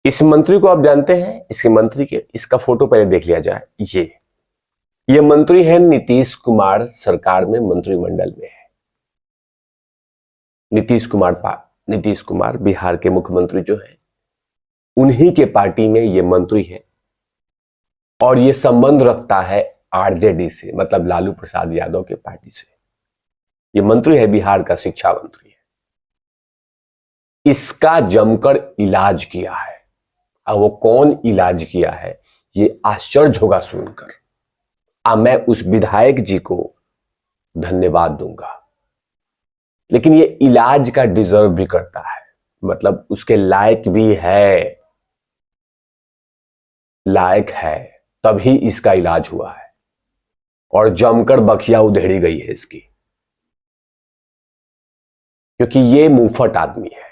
इस मंत्री को आप जानते हैं? इसके मंत्री के इसका फोटो पहले देख लिया जाए। ये मंत्री है नीतीश कुमार सरकार में, मंत्रिमंडल में है। नीतीश कुमार बिहार के मुख्यमंत्री जो है, उन्हीं के पार्टी में ये मंत्री है और ये संबंध रखता है आरजेडी से, मतलब लालू प्रसाद यादव के पार्टी से। ये मंत्री है, बिहार का शिक्षा मंत्री है। इसका जमकर इलाज किया है। अब वो कौन इलाज किया है ये आश्चर्य होगा सुनकर। अब मैं उस विधायक जी को धन्यवाद दूंगा, लेकिन ये इलाज का डिजर्व भी करता है, मतलब उसके लायक भी है, लायक है, तभी इसका इलाज हुआ है और जमकर बखिया उधेड़ी गई है इसकी, क्योंकि ये मुंहफट आदमी है।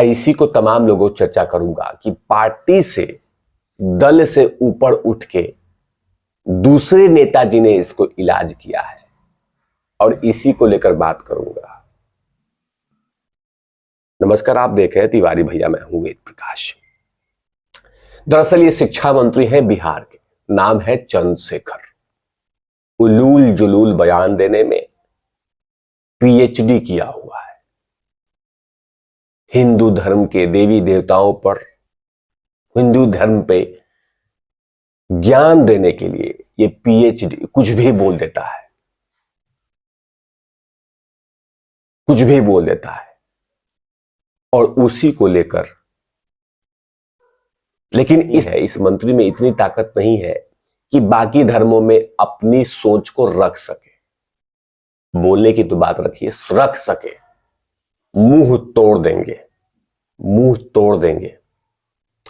इसी को तमाम लोगों चर्चा करूंगा कि पार्टी से, दल से ऊपर उठ के दूसरे नेताजी ने इसको इलाज किया है और इसी को लेकर बात करूंगा। नमस्कार, आप देख रहे हैं तिवारी भैया, मैं हूं वेद प्रकाश। दरअसल ये शिक्षा मंत्री हैं बिहार के, नाम है चंद्रशेखर। उलूल जुलूल बयान देने में पीएचडी किया हुआ है। हिंदू धर्म के देवी देवताओं पर, हिंदू धर्म पे ज्ञान देने के लिए ये पीएचडी कुछ भी बोल देता है, कुछ भी बोल देता है और उसी को लेकर, लेकिन इस मंत्री में इतनी ताकत नहीं है कि बाकी धर्मों में अपनी सोच को रख सके। बोलने की तो बात रखिए, रख सके। मुंह तोड़ देंगे, मुंह तोड़ देंगे।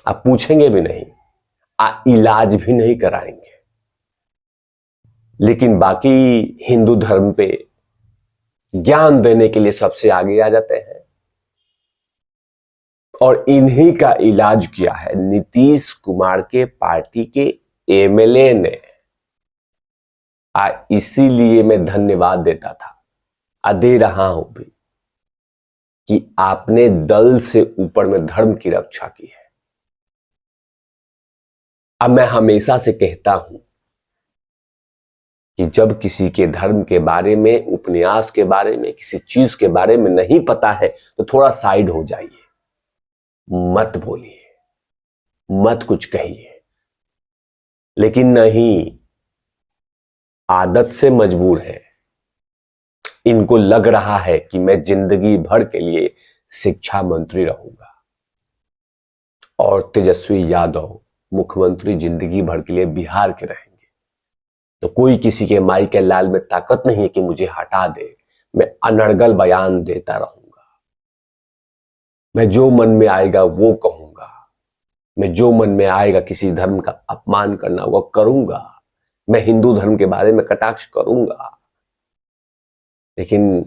आप पूछेंगे भी नहीं, इलाज भी नहीं कराएंगे। लेकिन बाकी हिंदू धर्म पे ज्ञान देने के लिए सबसे आगे आ जाते हैं और इन्हीं का इलाज किया है नीतीश कुमार के पार्टी के एमएलए ने। इसीलिए मैं धन्यवाद देता था, दे रहा हूं भी, कि आपने दल से ऊपर में धर्म की रक्षा की है। अब मैं हमेशा से कहता हूं कि जब किसी के धर्म के बारे में, उपन्यास के बारे में, किसी चीज के बारे में नहीं पता है तो थोड़ा साइड हो जाइए, मत बोलिए, मत कुछ कहिए। लेकिन नहीं, आदत से मजबूर है। इनको लग रहा है कि मैं जिंदगी भर के लिए शिक्षा मंत्री रहूंगा और तेजस्वी यादव मुख्यमंत्री जिंदगी भर के लिए बिहार के रहेंगे। तो कोई किसी के माई के लाल में ताकत नहीं है कि मुझे हटा दे। मैं अनर्गल बयान देता रहूंगा, मैं जो मन में आएगा वो कहूंगा, मैं जो मन में आएगा किसी धर्म का अपमान करना वो करूंगा, मैं हिंदू धर्म के बारे में कटाक्ष करूंगा। लेकिन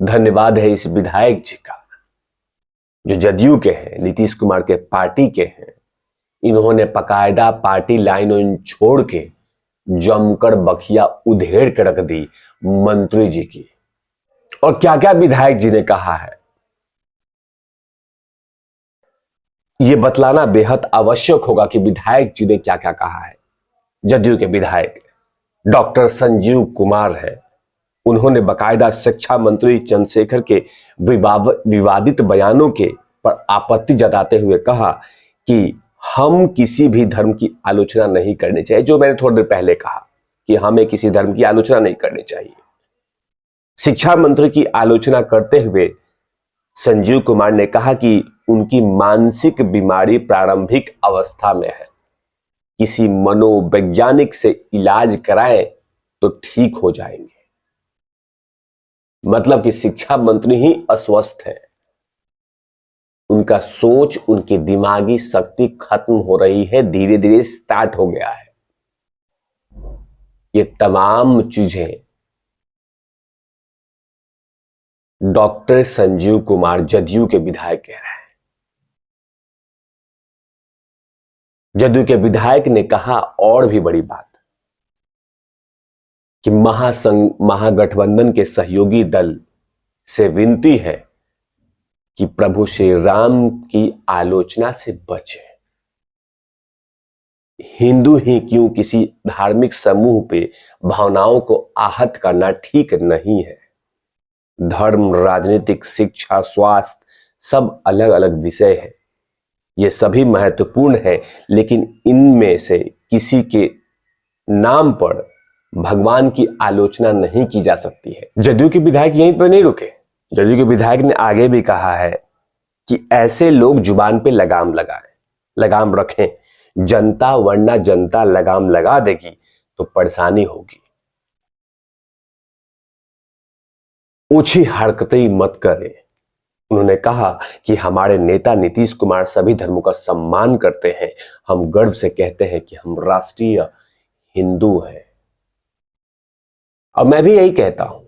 धन्यवाद है इस विधायक जी का, जो जदयू के हैं, नीतीश कुमार के पार्टी के हैं। इन्होंने पकायदा पार्टी लाइन छोड़ के जमकर बखिया उधेड़ के रख दी मंत्री जी की। और क्या क्या विधायक जी ने कहा है यह बतलाना बेहद आवश्यक होगा कि विधायक जी ने क्या क्या कहा है। जदयू के विधायक डॉक्टर संजीव कुमार हैं, उन्होंने बकायदा शिक्षा मंत्री चंद्रशेखर के विवादित बयानों के पर आपत्ति जताते हुए कहा कि हम किसी भी धर्म की आलोचना नहीं करनी चाहिए। जो मैंने थोड़ी देर पहले कहा कि हमें किसी धर्म की आलोचना नहीं करनी चाहिए। शिक्षा मंत्री की आलोचना करते हुए संजीव कुमार ने कहा कि उनकी मानसिक बीमारी प्रारंभिक अवस्था में है, किसी मनोवैज्ञानिक से इलाज कराएं तो ठीक हो जाएंगे। मतलब कि शिक्षा मंत्री ही अस्वस्थ है, उनका सोच, उनकी दिमागी शक्ति खत्म हो रही है, धीरे धीरे स्टार्ट हो गया है। ये तमाम चीजें डॉक्टर संजीव कुमार जदयू के विधायक कह रहे हैं। जदयू के विधायक ने कहा और भी बड़ी बात कि महागठबंधन के सहयोगी दल से विनती है कि प्रभु श्री राम की आलोचना से बचे। हिंदू ही क्यों, किसी धार्मिक समूह पे भावनाओं को आहत करना ठीक नहीं है। धर्म, राजनीतिक, शिक्षा, स्वास्थ्य सब अलग अलग विषय है, ये सभी महत्वपूर्ण है, लेकिन इनमें से किसी के नाम पर भगवान की आलोचना नहीं की जा सकती है। जदयू के विधायक यहीं पर नहीं रुके। जदयू के विधायक ने आगे भी कहा है कि ऐसे लोग जुबान पे लगाम लगाएं, लगाम रखें, जनता वरना जनता लगाम लगा देगी तो परेशानी होगी। ओछी हरकतें मत करें। उन्होंने कहा कि हमारे नेता नीतीश कुमार सभी धर्मों का सम्मान करते हैं, हम गर्व से कहते हैं कि हम राष्ट्रीय हिंदू हैं। और मैं भी यही कहता हूं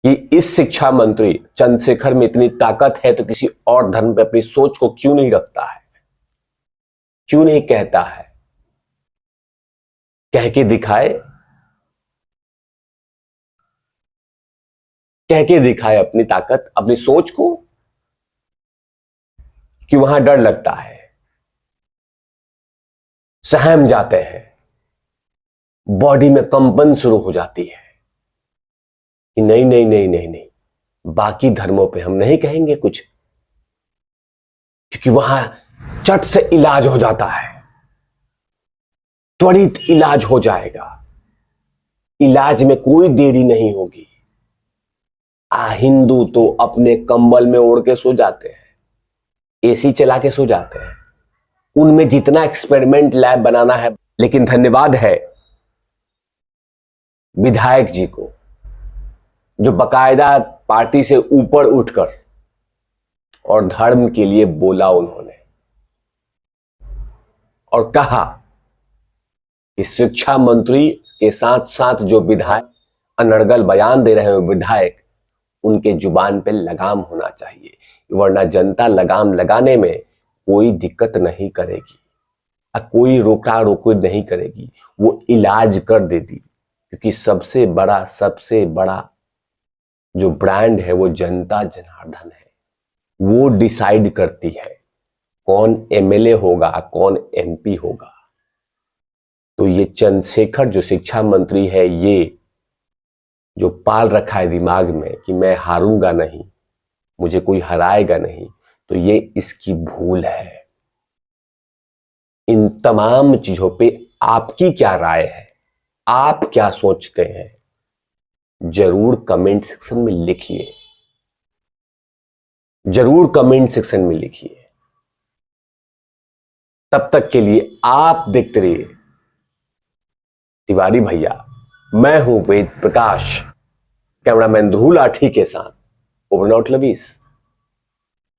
कि इस शिक्षा मंत्री चंद्रशेखर में इतनी ताकत है तो किसी और धर्म पे अपनी सोच को क्यों नहीं रखता है, क्यों नहीं कहता है, कह के दिखाए, कह के दिखाए अपनी ताकत, अपनी सोच को, कि वहां डर लगता है, सहम जाते हैं, बॉडी में कंपन शुरू हो जाती है कि नहीं नहीं नहीं नहीं नहीं, बाकी धर्मों पे हम नहीं कहेंगे कुछ, क्योंकि वहां चट से इलाज हो जाता है, त्वरित इलाज हो जाएगा, इलाज में कोई देरी नहीं होगी। हिंदू तो अपने कंबल में ओढ़ के सो जाते हैं, एसी चला के सो जाते हैं, उनमें जितना एक्सपेरिमेंट लैब बनाना है। लेकिन धन्यवाद है विधायक जी को जो बकायदा पार्टी से ऊपर उठकर और धर्म के लिए बोला उन्होंने और कहा कि शिक्षा मंत्री के साथ साथ जो विधायक अनर्गल बयान दे रहे हैं विधायक, उनके जुबान पे लगाम होना चाहिए, वरना जनता लगाम लगाने में कोई दिक्कत नहीं करेगी, कोई रोका रोकी नहीं करेगी, वो इलाज कर देगी। क्योंकि सबसे बड़ा जो ब्रांड है वो जनता जनार्दन है, वो डिसाइड करती है कौन एमएलए होगा, कौन एमपी होगा। तो ये चंद्रशेखर जो शिक्षा मंत्री है, ये जो पाल रखा है दिमाग में कि मैं हारूंगा नहीं, मुझे कोई हराएगा नहीं, तो ये इसकी भूल है। इन तमाम चीजों पे आपकी क्या राय है, आप क्या सोचते हैं, जरूर कमेंट सेक्शन में लिखिए, जरूर कमेंट सेक्शन में लिखिए। तब तक के लिए आप देखते रहिए तिवारी भैया। मैं हूं वेद प्रकाश, कैमरामैन ध्रुव लाठी के साथ ओवरनॉट लवीस।